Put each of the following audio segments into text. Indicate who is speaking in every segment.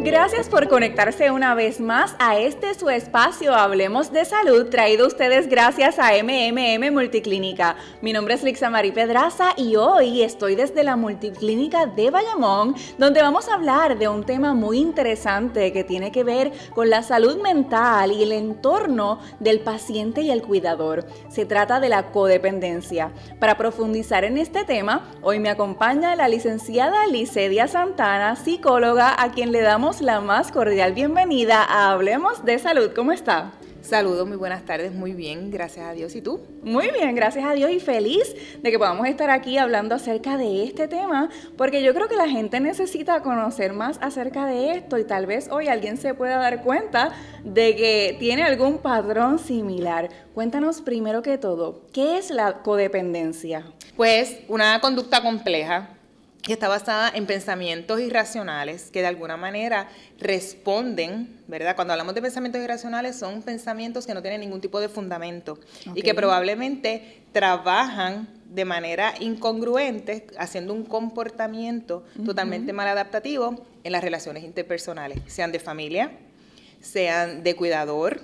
Speaker 1: Gracias por conectarse una vez más a este su espacio Hablemos de Salud, traído a ustedes gracias a MMM Multiclínica. Mi nombre es Lixa Marí Pedraza y hoy estoy desde la Multiclínica de Bayamón, donde vamos a hablar de un tema muy interesante que tiene que ver con la salud mental y el entorno del paciente y el cuidador. Se trata de la codependencia. Para profundizar en este tema, hoy me acompaña la licenciada Licedia Santana, psicóloga, a quien le damos la más cordial bienvenida a Hablemos de Salud. ¿Cómo está?
Speaker 2: Saludos, muy buenas tardes, muy bien, gracias a Dios. ¿Y tú?
Speaker 1: Muy bien, gracias a Dios y feliz de que podamos estar aquí hablando acerca de este tema, porque yo creo que la gente necesita conocer más acerca de esto y tal vez hoy alguien se pueda dar cuenta de que tiene algún patrón similar. Cuéntanos primero que todo, ¿qué es la codependencia?
Speaker 2: Pues una conducta compleja que está basada en pensamientos irracionales que de alguna manera responden, ¿verdad? Cuando hablamos de pensamientos irracionales son pensamientos que no tienen ningún tipo de fundamento y que probablemente trabajan de manera incongruente, haciendo un comportamiento totalmente maladaptativo en las relaciones interpersonales, sean de familia, sean de cuidador,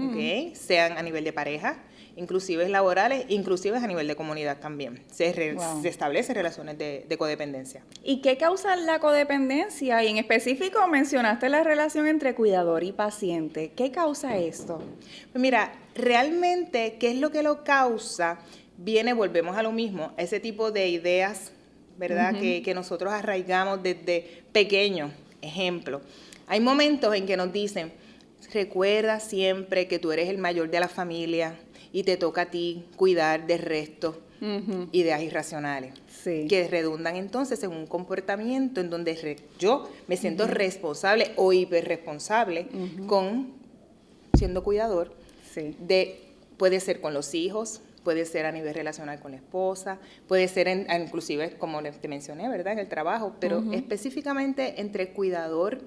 Speaker 2: ¿okay? Sean a nivel de pareja, inclusive laborales, inclusive a nivel de comunidad también. Se establecen relaciones de codependencia.
Speaker 1: ¿Y qué causa la codependencia? Y en específico mencionaste la relación entre cuidador y paciente. ¿Qué causa esto?
Speaker 2: Pues mira, realmente, ¿qué es lo que lo causa? Volvemos a lo mismo, a ese tipo de ideas, ¿verdad? Que nosotros arraigamos desde pequeños. Ejemplo, hay momentos en que nos dicen, recuerda siempre que tú eres el mayor de la familia, y te toca a ti cuidar del resto, ideas irracionales, que redundan entonces en un comportamiento en donde yo me siento responsable o hiperresponsable con siendo cuidador, puede ser con los hijos, puede ser a nivel relacional con la esposa, puede ser inclusive, como te mencioné, ¿verdad?, en el trabajo, pero específicamente entre cuidador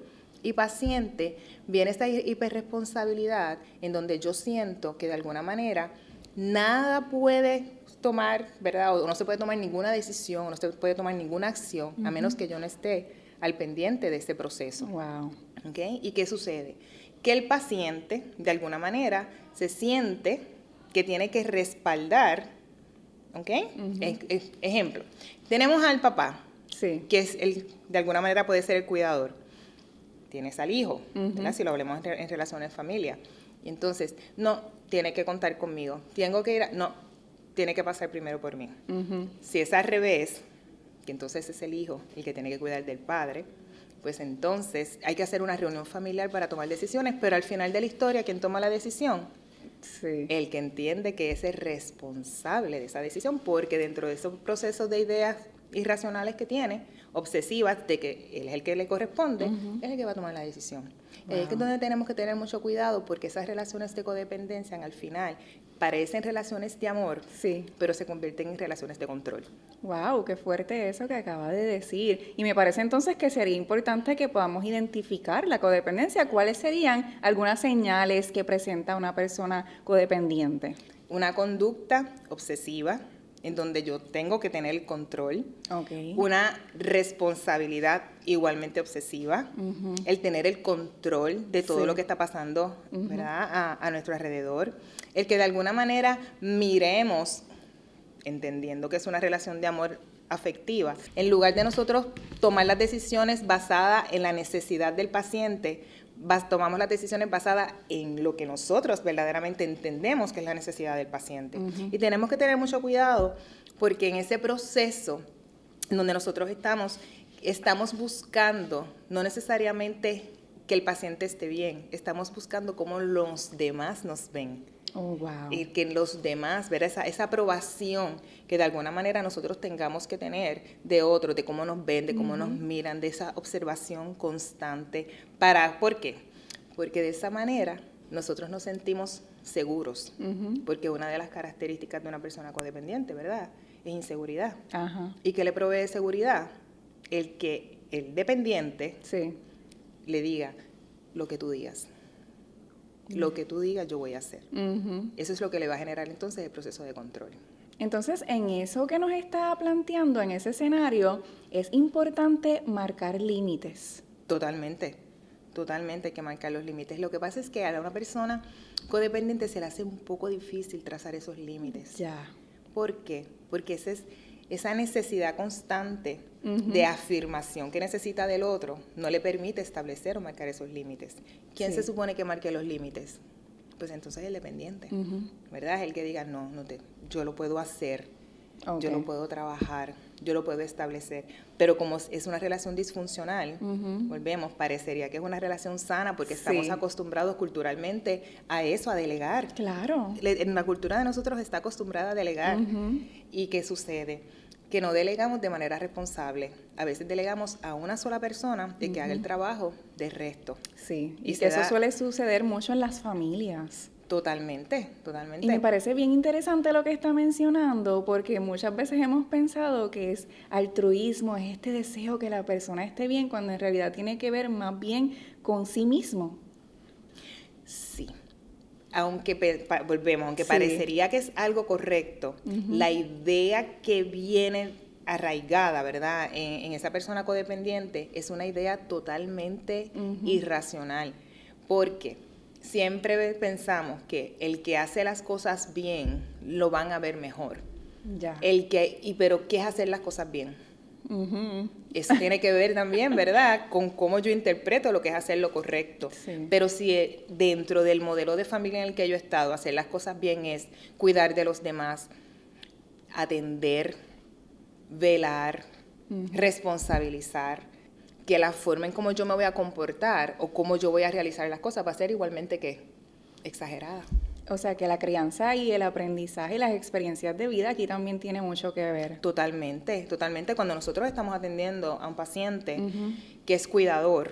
Speaker 2: y paciente viene esta hiperresponsabilidad en donde yo siento que de alguna manera nada puede tomar, ¿verdad? O no se puede tomar ninguna decisión, o no se puede tomar ninguna acción a menos que yo no esté al pendiente de este proceso.
Speaker 1: Wow.
Speaker 2: ¿Okay? ¿Y qué sucede? Que el paciente de alguna manera se siente que tiene que respaldar, ¿ok? Ejemplo, tenemos al papá, que es de alguna manera puede ser el cuidador. Tienes al hijo, ¿verdad? Si lo hablamos en relaciones de familia. Y entonces, no, tiene que contar conmigo. Tengo que ir no, tiene que pasar primero por mí. Si es al revés, que entonces es el hijo el que tiene que cuidar del padre, pues entonces hay que hacer una reunión familiar para tomar decisiones, pero al final de la historia, ¿quién toma la decisión? El que entiende que es el responsable de esa decisión, porque dentro de esos procesos de ideas irracionales que tiene, obsesivas, de que él es el que le corresponde, es el que va a tomar la decisión. Es donde tenemos que tener mucho cuidado, porque esas relaciones de codependencia al final parecen relaciones de amor, pero se convierten en relaciones de control.
Speaker 1: Wow, qué fuerte eso que acaba de decir. Y me parece entonces que sería importante que podamos identificar la codependencia. ¿Cuáles serían algunas señales que presenta una persona codependiente?
Speaker 2: Una conducta obsesiva, en donde yo tengo que tener el control, una responsabilidad igualmente obsesiva, el tener el control de todo lo que está pasando, ¿verdad?, a nuestro alrededor, el que de alguna manera miremos, entendiendo que es una relación de amor afectiva, en lugar de nosotros tomar las decisiones basadas en la necesidad del paciente, tomamos las decisiones basadas en lo que nosotros verdaderamente entendemos que es la necesidad del paciente. Y tenemos que tener mucho cuidado porque en ese proceso en donde nosotros estamos buscando no necesariamente que el paciente esté bien, estamos buscando cómo los demás nos ven. Y que los demás, ver esa aprobación que de alguna manera nosotros tengamos que tener de otros, de cómo nos ven, de cómo nos miran, de esa observación constante. ¿Por qué? Porque de esa manera nosotros nos sentimos seguros, porque una de las características de una persona codependiente, ¿verdad?, es inseguridad.
Speaker 1: Ajá.
Speaker 2: ¿Y qué le provee seguridad? El dependiente le diga lo que tú digas. Lo que tú digas yo voy a hacer. Eso es lo que le va a generar entonces el proceso de control.
Speaker 1: Entonces, en eso que nos está planteando, en ese escenario, es importante marcar límites.
Speaker 2: Totalmente hay que marcar los límites. Lo que pasa es que a una persona codependiente se le hace un poco difícil trazar esos límites.
Speaker 1: Ya.
Speaker 2: ¿Por qué? Porque esa necesidad constante de afirmación que necesita del otro no le permite establecer o marcar esos límites. ¿Quién se supone que marque los límites? Pues entonces el dependiente, ¿verdad? Es el que diga, yo lo puedo hacer, yo lo puedo trabajar, yo lo puedo establecer. Pero como es una relación disfuncional, volvemos, parecería que es una relación sana porque estamos acostumbrados culturalmente a eso, a delegar.
Speaker 1: Claro.
Speaker 2: En la cultura de nosotros está acostumbrada a delegar. ¿Y qué sucede? Que no delegamos de manera responsable. A veces delegamos a una sola persona de que haga el trabajo del resto.
Speaker 1: Sí, y que eso suele suceder mucho en las familias.
Speaker 2: Totalmente.
Speaker 1: Y me parece bien interesante lo que está mencionando, porque muchas veces hemos pensado que es altruismo, es este deseo que la persona esté bien, cuando en realidad tiene que ver más bien con sí mismo.
Speaker 2: Sí. Aunque parecería que es algo correcto, la idea que viene arraigada, ¿verdad?, en esa persona codependiente es una idea totalmente irracional, porque siempre pensamos que el que hace las cosas bien lo van a ver mejor.
Speaker 1: Ya.
Speaker 2: Pero ¿qué es hacer las cosas bien? Eso tiene que ver también, ¿verdad?, con cómo yo interpreto lo que es hacer lo correcto. Sí. Pero si dentro del modelo de familia en el que yo he estado, hacer las cosas bien es cuidar de los demás, atender, velar, responsabilizar, que la forma en cómo yo me voy a comportar o cómo yo voy a realizar las cosas va a ser igualmente que exagerada.
Speaker 1: O sea, que la crianza y el aprendizaje y las experiencias de vida aquí también tiene mucho que ver.
Speaker 2: Totalmente. Cuando nosotros estamos atendiendo a un paciente que es cuidador,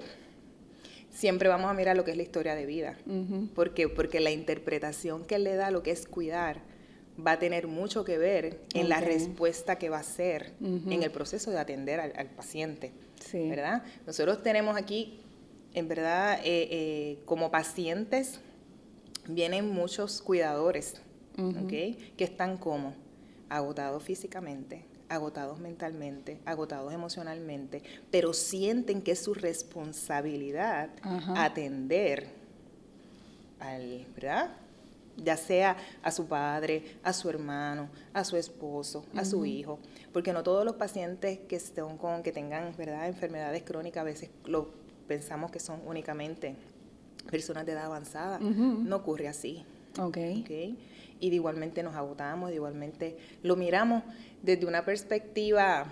Speaker 2: siempre vamos a mirar lo que es la historia de vida. ¿Por qué? Porque la interpretación que él le da a lo que es cuidar va a tener mucho que ver en la respuesta que va a hacer en el proceso de atender al paciente. Sí. ¿Verdad? Nosotros tenemos aquí, en verdad, como pacientes, vienen muchos cuidadores, ¿okay?, que están como agotados físicamente, agotados mentalmente, agotados emocionalmente, pero sienten que es su responsabilidad atender ¿verdad?, ya sea a su padre, a su hermano, a su esposo, a su hijo, porque no todos los pacientes que tengan, ¿verdad?, enfermedades crónicas, a veces lo pensamos que son únicamente personas de edad avanzada. No ocurre así. Okay. Y de igualmente nos agotamos, de igualmente lo miramos desde una perspectiva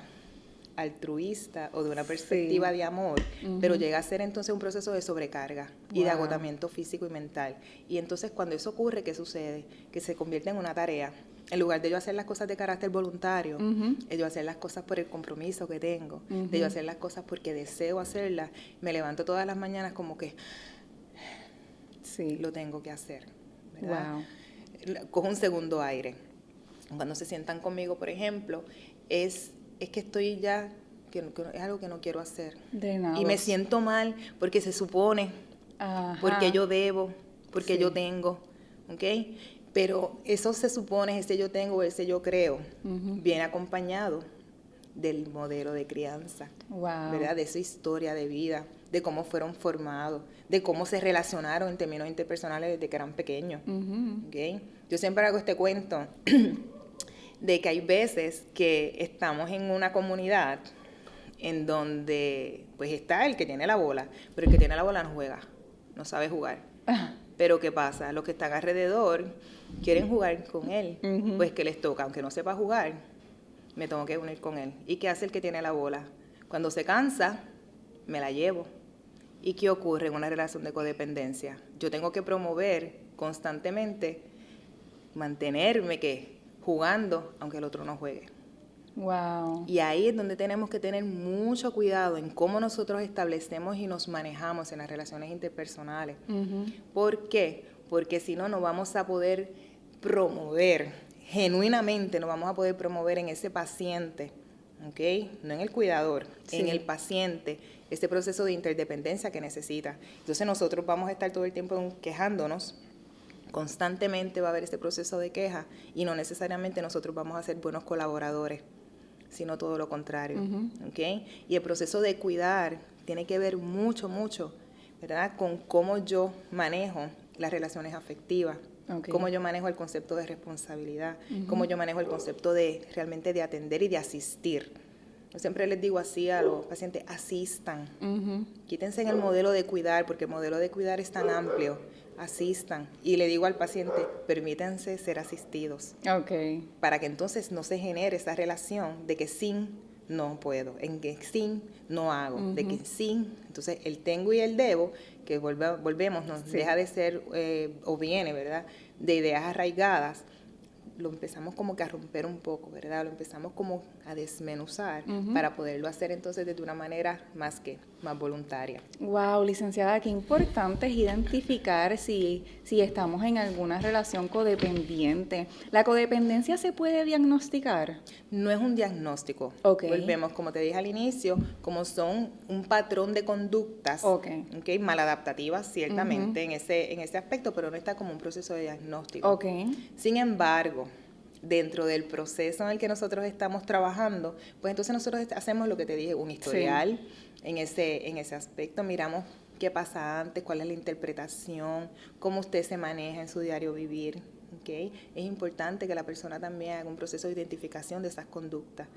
Speaker 2: altruista o de una perspectiva de amor, pero llega a ser entonces un proceso de sobrecarga y de agotamiento físico y mental. Y entonces cuando eso ocurre, ¿qué sucede? Que se convierte en una tarea. En lugar de yo hacer las cosas de carácter voluntario, de yo hacer las cosas por el compromiso que tengo, de yo hacer las cosas porque deseo hacerlas, me levanto todas las mañanas como que lo tengo que hacer, ¿verdad? Cojo un segundo aire. Cuando se sientan conmigo, por ejemplo, es que estoy ya, que es algo que no quiero hacer.
Speaker 1: Drenados.
Speaker 2: Y me siento mal porque se supone, porque yo debo, porque yo tengo, ¿ok? Pero eso se supone, ese yo tengo, ese yo creo, viene acompañado del modelo de crianza, ¿verdad? De su historia de vida, de cómo fueron formados, de cómo se relacionaron en términos interpersonales desde que eran pequeños. ¿Okay? Yo siempre hago este cuento de que hay veces que estamos en una comunidad en donde pues está el que tiene la bola, pero el que tiene la bola no juega, no sabe jugar. Pero ¿qué pasa? Los que están alrededor quieren jugar con él, pues que les toca, aunque no sepa jugar, me tengo que unir con él. ¿Y qué hace el que tiene la bola? Cuando se cansa, me la llevo. ¿Y qué ocurre en una relación de codependencia? Yo tengo que promover constantemente, mantenerme jugando, aunque el otro no juegue. Y ahí es donde tenemos que tener mucho cuidado en cómo nosotros establecemos y nos manejamos en las relaciones interpersonales. ¿Por qué? Porque si no, no vamos a poder promover genuinamente nos vamos a poder promover en ese paciente, ¿ok? No en el cuidador,
Speaker 1: sí,
Speaker 2: en el paciente, este proceso de interdependencia que necesita. Entonces nosotros vamos a estar todo el tiempo quejándonos, constantemente va a haber este proceso de queja y no necesariamente nosotros vamos a ser buenos colaboradores, sino todo lo contrario, ¿ok? Y el proceso de cuidar tiene que ver mucho, ¿verdad? Con cómo yo manejo las relaciones afectivas, cómo yo manejo el concepto de responsabilidad, cómo yo manejo el concepto de realmente de atender y de asistir. Yo siempre les digo así a los pacientes, asistan. Quítense en el modelo de cuidar, porque el modelo de cuidar es tan amplio. Asistan. Y le digo al paciente, permítanse ser asistidos. Para que entonces no se genere esa relación de que sin no puedo, en que sin no hago, de que sin, entonces el tengo y el debo, que volvemos, nos deja de ser, o viene, ¿verdad?, de ideas arraigadas, lo empezamos como que a romper un poco, ¿verdad? Lo empezamos como a desmenuzar para poderlo hacer entonces de una manera más voluntaria.
Speaker 1: Wow, licenciada, qué importante es identificar si estamos en alguna relación codependiente. ¿La codependencia se puede diagnosticar?
Speaker 2: No es un diagnóstico. Volvemos, como te dije al inicio, como son un patrón de conductas, maladaptativas ciertamente en ese aspecto, pero no está como un proceso de diagnóstico. Sin embargo, dentro del proceso en el que nosotros estamos trabajando, pues entonces nosotros hacemos lo que te dije, un historial en ese aspecto, miramos qué pasa antes, cuál es la interpretación, cómo usted se maneja en su diario vivir. Es importante que la persona también haga un proceso de identificación de esas conductas.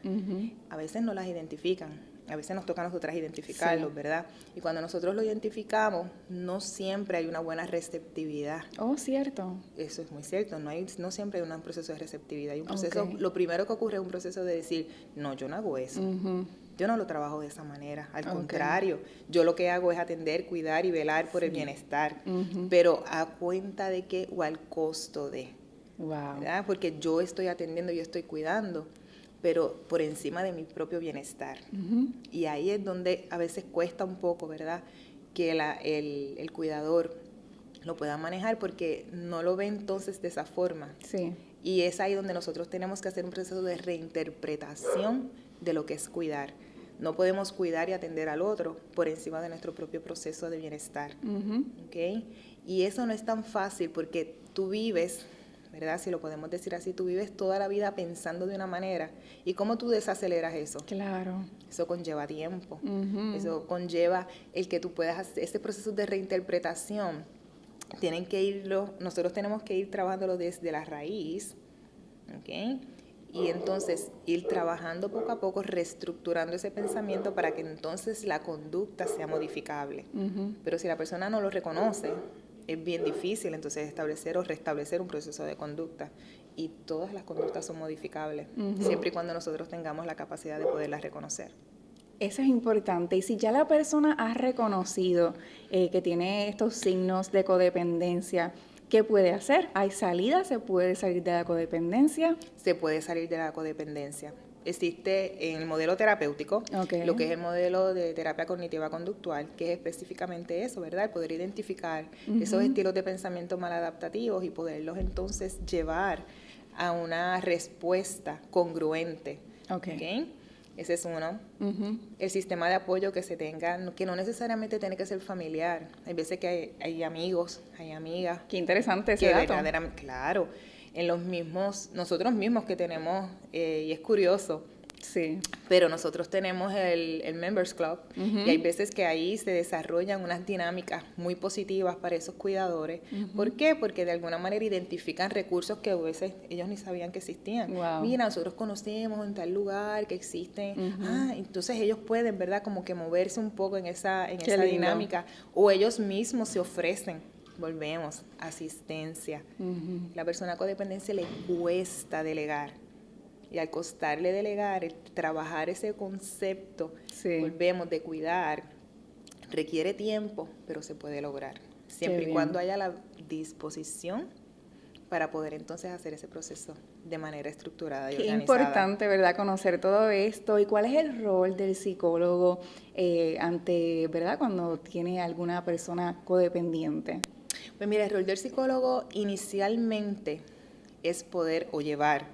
Speaker 2: A veces no las identifican, a veces nos toca a nosotras identificarlos, ¿verdad? Y cuando nosotros lo identificamos, no siempre hay una buena receptividad.
Speaker 1: Oh, cierto.
Speaker 2: Eso es muy cierto, no siempre hay un proceso de receptividad. Hay un proceso, lo primero que ocurre es un proceso de decir, no, yo no hago eso. Yo no lo trabajo de esa manera, al contrario, yo lo que hago es atender, cuidar y velar por el bienestar, pero a cuenta de qué o al costo de, ¿verdad? Porque yo estoy atendiendo, yo estoy cuidando, pero por encima de mi propio bienestar. Y ahí es donde a veces cuesta un poco, ¿verdad?, que el cuidador lo pueda manejar porque no lo ve entonces de esa forma. Y es ahí donde nosotros tenemos que hacer un proceso de reinterpretación de lo que es cuidar. No podemos cuidar y atender al otro por encima de nuestro propio proceso de bienestar. Y eso no es tan fácil porque tú vives, ¿verdad? Si lo podemos decir así, tú vives toda la vida pensando de una manera. ¿Y cómo tú desaceleras eso?
Speaker 1: Claro.
Speaker 2: Eso conlleva tiempo. Eso conlleva el que tú puedas hacer este proceso de reinterpretación. Nosotros tenemos que ir trabajándolo desde la raíz, y entonces ir trabajando poco a poco, reestructurando ese pensamiento para que entonces la conducta sea modificable. Pero si la persona no lo reconoce, es bien difícil entonces establecer o restablecer un proceso de conducta. Y todas las conductas son modificables, siempre y cuando nosotros tengamos la capacidad de poderlas reconocer.
Speaker 1: Eso es importante. Y si ya la persona ha reconocido que tiene estos signos de codependencia, ¿qué puede hacer? ¿Hay salida? ¿Se puede salir de la codependencia?
Speaker 2: Se puede salir de la codependencia. Existe en el modelo terapéutico, lo que es el modelo de terapia cognitiva conductual, que es específicamente eso, ¿verdad? El poder identificar esos estilos de pensamiento maladaptativos y poderlos entonces llevar a una respuesta congruente. Ese es uno. El sistema de apoyo que se tenga, que no necesariamente tiene que ser familiar. Hay veces que hay amigos, hay amigas.
Speaker 1: Qué interesante ese dato.
Speaker 2: Claro, en nosotros mismos que tenemos, y es curioso, pero nosotros tenemos el Members Club, y hay veces que ahí se desarrollan unas dinámicas muy positivas para esos cuidadores. ¿Por qué? Porque de alguna manera identifican recursos que a veces ellos ni sabían que existían. Mira, nosotros conocemos en tal lugar que existen, entonces ellos pueden, ¿verdad?, como que moverse un poco en esa dinámica, o ellos mismos se ofrecen. Volvemos, asistencia. La persona con dependencia le cuesta delegar. Y al costarle delegar, trabajar ese concepto, volvemos, de cuidar, requiere tiempo, pero se puede lograr. Siempre y cuando haya la disposición para poder entonces hacer ese proceso de manera estructurada y organizada.
Speaker 1: Qué importante, ¿verdad?, conocer todo esto. ¿Y cuál es el rol del psicólogo ¿verdad?, cuando tiene alguna persona codependiente?
Speaker 2: Pues mira, el rol del psicólogo inicialmente es poder o llevar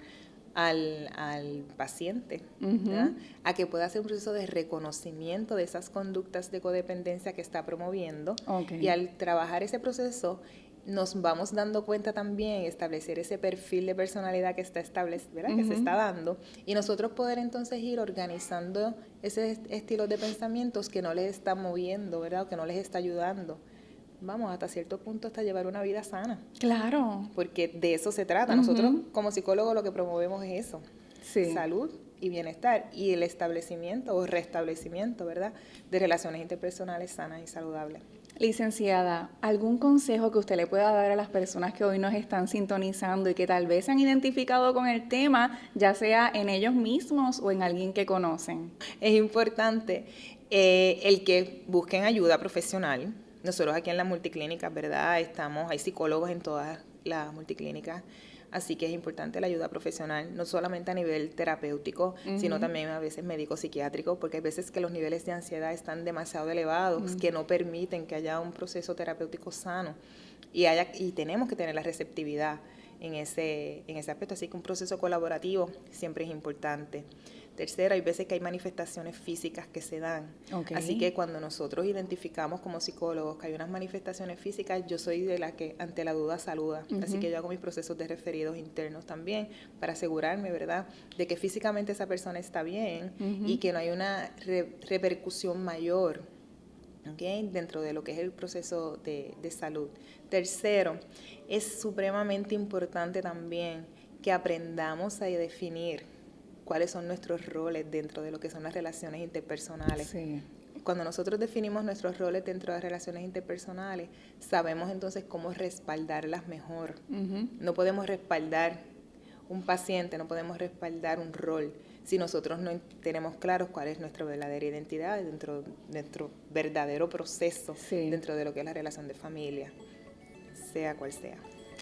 Speaker 2: al paciente, ¿verdad? A que pueda hacer un proceso de reconocimiento de esas conductas de codependencia que está promoviendo. Y al trabajar ese proceso nos vamos dando cuenta también, establecer ese perfil de personalidad que está ¿verdad? Que se está dando, y nosotros poder entonces ir organizando ese estilo de pensamientos que no les está moviendo, ¿verdad? O que no les está ayudando. Vamos, hasta cierto punto, hasta llevar una vida sana.
Speaker 1: Claro.
Speaker 2: Porque de eso se trata. Nosotros, como psicólogos, lo que promovemos es eso. Sí. Salud y bienestar. Y el establecimiento o restablecimiento, ¿verdad?, de relaciones interpersonales sanas y saludables.
Speaker 1: Licenciada, ¿algún consejo que usted le pueda dar a las personas que hoy nos están sintonizando y que tal vez se han identificado con el tema, ya sea en ellos mismos o en alguien que conocen?
Speaker 2: Es importante el que busquen ayuda profesional. Nosotros aquí en las multiclínicas, ¿verdad?, hay psicólogos en todas las multiclínicas, así que es importante la ayuda profesional, no solamente a nivel terapéutico, sino también a veces médico-psiquiátrico, porque hay veces que los niveles de ansiedad están demasiado elevados, que no permiten que haya un proceso terapéutico sano, y tenemos que tener la receptividad en ese aspecto, así que un proceso colaborativo siempre es importante. Tercero, hay veces que hay manifestaciones físicas que se dan. Así que cuando nosotros identificamos como psicólogos que hay unas manifestaciones físicas, yo soy de la que ante la duda saluda. Así que yo hago mis procesos de referidos internos también para asegurarme, ¿verdad?, de que físicamente esa persona está bien y que no hay una repercusión mayor, dentro de lo que es el proceso de salud. Tercero, es supremamente importante también que aprendamos a definir cuáles son nuestros roles dentro de lo que son las relaciones interpersonales. Sí. Cuando nosotros definimos nuestros roles dentro de las relaciones interpersonales, sabemos entonces cómo respaldarlas mejor. No podemos respaldar un paciente, no podemos respaldar un rol si nosotros no tenemos claros cuál es nuestra verdadera identidad dentro de nuestro verdadero proceso dentro de lo que es la relación de familia, sea cual sea.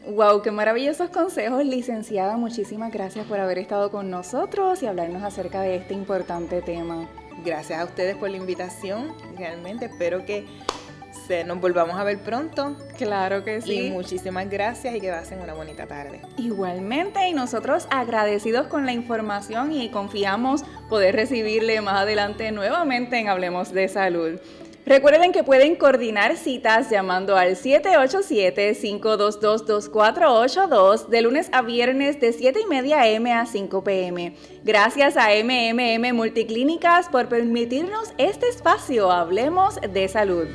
Speaker 1: ¡Wow! ¡Qué maravillosos consejos, licenciada! Muchísimas gracias por haber estado con nosotros y hablarnos acerca de este importante tema.
Speaker 2: Gracias a ustedes por la invitación. Realmente espero que nos volvamos a ver pronto.
Speaker 1: Claro que sí.
Speaker 2: Y muchísimas gracias y que pasen una bonita tarde.
Speaker 1: Igualmente, y nosotros agradecidos con la información y confiamos poder recibirle más adelante nuevamente en Hablemos de Salud. Recuerden que pueden coordinar citas llamando al 787-522-2482 de lunes a viernes de 7:30 a.m. a 5 p.m. Gracias a MMM Multiclínicas por permitirnos este espacio. Hablemos de Salud.